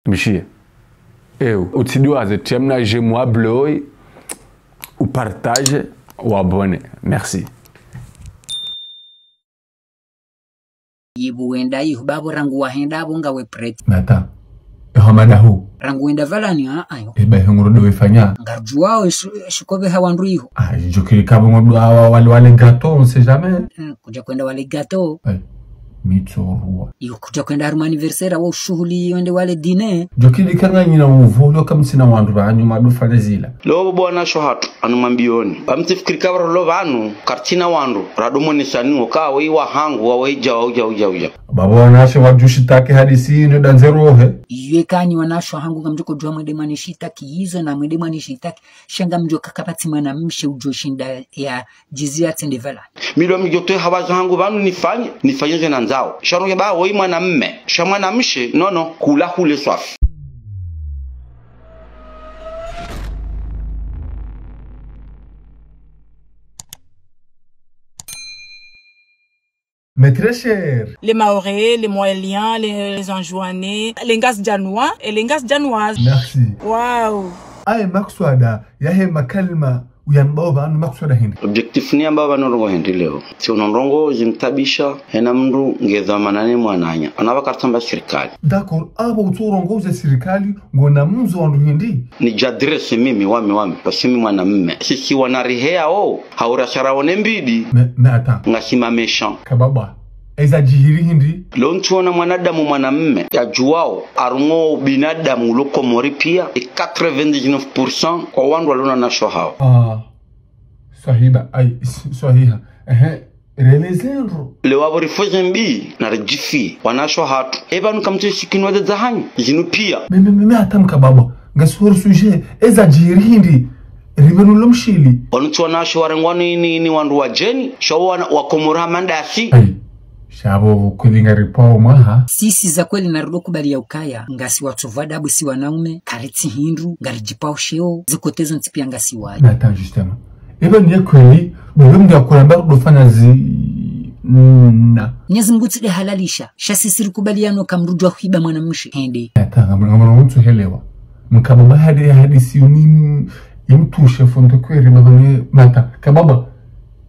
Mishie. Ou tu dois te moi bleu ou partage ou abonner. Merci. Yibu wenda yubabu rangu wahenda bunga wepreti. Mata. Hamada hu. Rangu wenda valani ayo. Eba henguru do wefanya. Ngarjuao shikobe hawandru iho. Jokiri kabo ngodu wale gâteau, on sait jamais. Kuja kwenda wale gâteau. Mitorua. Iyo kuja kwenda harumu anniversaire wa shughuli wende wale dine. Jokiri kanga nyina uvulo kama sina wandu banyu madu fale zila. Lobo bwana shohatu anu mambioni. Bamtifikiri kabara lo banu kartina wandu radumo nisani okawa iwa hangu wa uja. Baba wanasho wajushitaki hadisi ino danzerohe. Iwe kanyi wanasho hangu kamjoko jua mwede manishitaki hizo na mwede manishitaki shanga mjoka kapati mana mshe ujoshinda ya jizia tende vala. Milo mjotoe hawazo hangu banu nifanye zena nzao. Sharuge ba woi mwana mme. Shamwana mshe nono kula hule swafi. Mais très cher. Les Maorais, les Moéliens, les Anjouanais, les Ngassi danois et les Ngassi danoises. Merci. Waouh. Ay makswada yahe makalma uyanbao banu makswada hindi. Objectif ni ambao banorongo hindi leo. Si unorongo jimtabisha hena mndu ngedhamanane mwananya. Anaba kartamba serikali. D'accord, abo utorongo za serikali ngona mzo wandu hindi. Ni jadresse mimi wami. Pasimi mwana mme. Sisi wanarihea haurashara onembidi. Me ata. Ngasima méchant. Kababa. Eza jihiri hindi. Lontuona mwanadamu mwanamme ya juwao arungo binadamu loko mori pia 99% kwa wandu walona na shohao. Sahiba ay sahiha. Relezero. Le wabori fozembi na rejifi wanasho hatu. Eba nukamte shikinwa de zahanyu jinu pia. Me atam kababa. Ngasuru sujet eza jihiri hindi. Ribenu lomshili. Lontuona sho warengwani ni wandu wajeni. Sho wakomora mandasi. Shabo kulinga ripao maha. Sisi za kweli narudo kubali ya ukaya. Ngasi watovada abu si wanaume. Kariti hindu. Ngarijipao sheo. Zikotezo ntipia ngasi wadi. Nata justement. Eba niye kweli. Mbele mga kulamba kudofanya na. Nyezi mguti de halalisha. Shasi siri kubali ya noka mrujwa huiba mwana mshe. Hende. Nata ngamana mtu helewa. Mkababa hadisi yuni imtushe fondo kweri mabane mata. Kababa.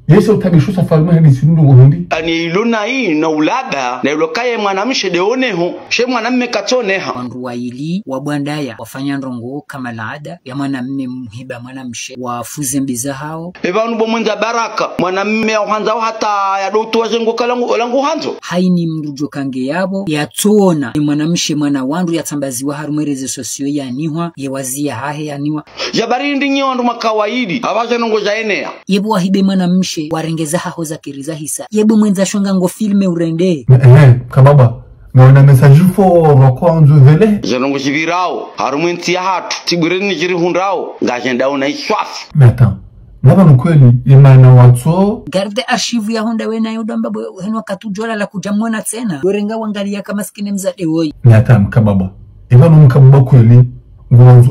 Yesu tabisho safari hadisi nungu hindi. Ani iluna hii na ulada na ilokaye mwanamshe deoneho she mwanamme katoneha. Wandu waili wabwandaya wafanya ndongo kama laada ya mwanamme mhiba mwanamshe wafuze mbiza hao. Eba nubo mwenza baraka mwanamme ya uhanzao hata ya dotu wazengo kalangu hanzo. Haini mrujo kange yabo ya tuona ni mwanamshe mwana wandu ya tambazi wa harumwereze sosio ya niwa ya wazia hahe ya niwa. Ya barindi nye wandu makawaidi abaza nongo za enea. Yebu wahibe mwanamshe warengeza haho za kiriza hisa. Yebu mwenza shonga ngo filme urende. Kababa. Mwana message fo roko anzu vele. Zanongo sibirao. Harumenti ya hatu. Tigureni nijiri hundrao. Ngajendao na iswafu. Meta. Naba nukweli imana watso. Garde archive ya honda wena yudamba henwa katujola la kujamwana tena. Gorenga wangalia kama skine mzade woi. Meta mkababa. Eba mkababa kweli.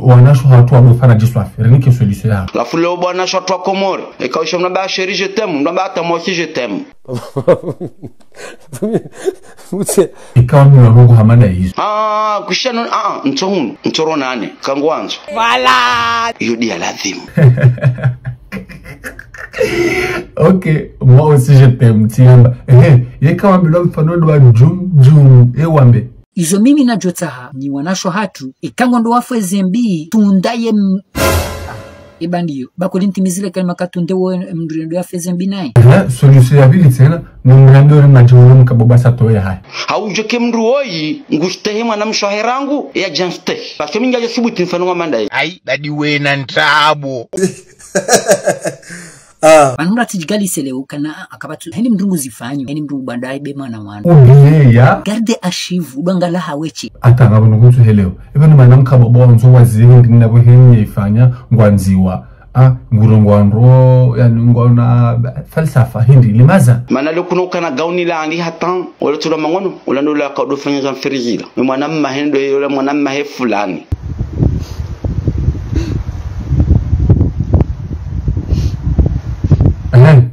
Wanasho hatu wabofana jiswafi. Renike solution ya. La fule obo wanasho hatu wa komori. Eka usho mnaba sheri je t'aime. Mnaba hata mosi je t'aime. Ikawa mwana rungu hamada hizo. Kushano ntohunu. Ntoro nane. Kangwanzo. Voilà. Yodi ya ladhimu. Ok. Moi aussi je t'aime. Tiamba. Yekawa mbilo mfanodo wa jum. Wambe. Izo mimi na jotaha ni wanasho hatu ikango ndo wafu ezembi tundaye eba ndiyo bako lintimizile kalima katunde mdurendo ya fezembi nae. Solution ya vili tena mdurendo na majuru mkababa sato ya hai. Haujoke mdu oyi ngustehe mwana mshaherangu ya janste. Paske minga ya subuti mfano wa mandai. Ai badi wena ntabo. Manura tijigali seleu kana akabatu heni mdungu zifanyo heni mdungu bandai bema na wana ubiye ya garde archive ubangala hawechi ata ngabo nukuntu heleo ebana mana mkababo nzo wazingi nabo heni ifanya ngwanziwa ngurongwandro yani ngona falsafa hindi limaza mana lokuno kana gauni la andi hatan wala tula mangono wala ndo la ka do fanya za ferizila mwana mahendo yule mwana mahe fulani.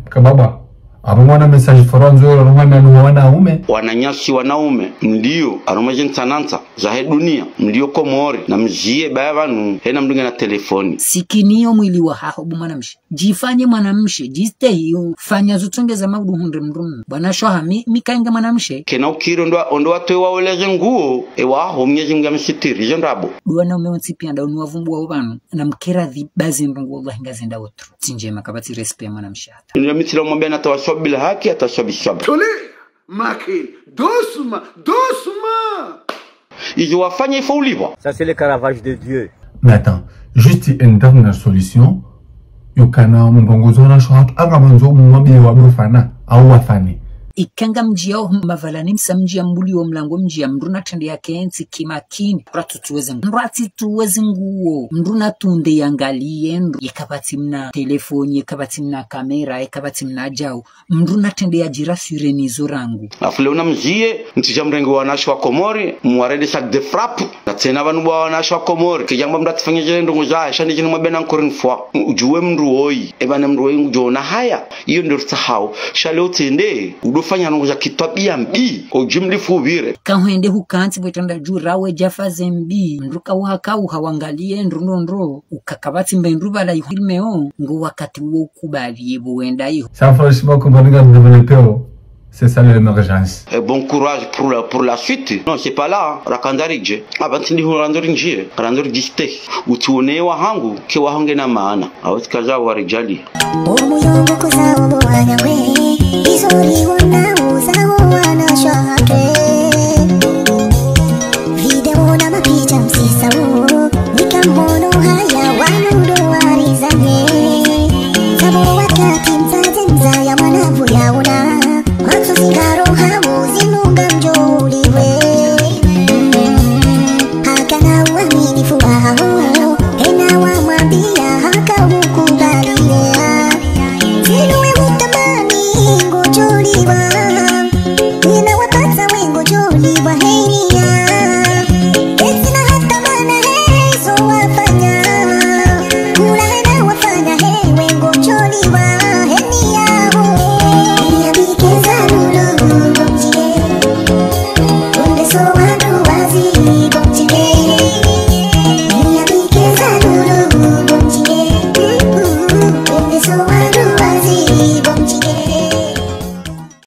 Kababa Arumwana message foronzo arumwana wanaume. Wananyasi wanaume ndio arumajentananta za dunia ndio komori na mjie bayavanu hena mdunga na telefoni. Sikinio mwili wa haho mwanamshe. Jifanye mwanamshe, jiste hiyo fanya zutongeza maudu hundre mrumu. Bwana shoha mikainga mwanamshe. Kena ukiro ndo watu waoleze nguo ewaho mnyezi mga msitiri jondabo. Duwana umeonsipi anda unuwavumbu wa ubanu na mkera bazi mrungu Allah ngazenda otru. Tinjema kabati respe mwanamshe hata. Ndio mitila mwambia natawaswa bila haki atashabishabra. Tole makil dosuma. Ils ont fait il livre. Ça c'est le Caravage de Dieu. Mais attends, juste une dernière solution. Yokana mungongozona shohat agamanzo mwabi wa brufana au wafani. Ikanga mjia mavalani msamjia mbuli wa mlango mjia mruna tende ya kensi kimakini mrati tuweze nguo mruna tunde yangalie ndu yakabati mna telefoni yakabati mna kamera yakabati mna jau mruna tende ya jira surenizo rangu afule una mjie ntijamrengo wanashi wa Komori mwarede sac de frappe na tena banu wa wanashi wa Komori kijamba mdatfanya jele ndongo za shani jinu mabena encore une fois ujuwe mruoi ebana mruoi njona haya iyo ndio sahau shale tende fanya nongoza kitwabia mbi ojimli fubire kahwende hukanti bwetanda jurawe jafa zembi nduka wakau hawangalie ndrondo ukakabati mbendu bala ihilmeo ngo wakati wo kubaliye buwenda yo. Ça franchement comme on regarde développer c'est ça l'émergence. Bon courage pour la suite. Non, c'est pas là. Rakandarije. Abantindi hurandorinjire. Randori dite. Utuone wa hangu ke wahange na maana. Awatikaza warijali. Omuyongo kuzawo bwanya we. Izori wona uzawo wana shahate.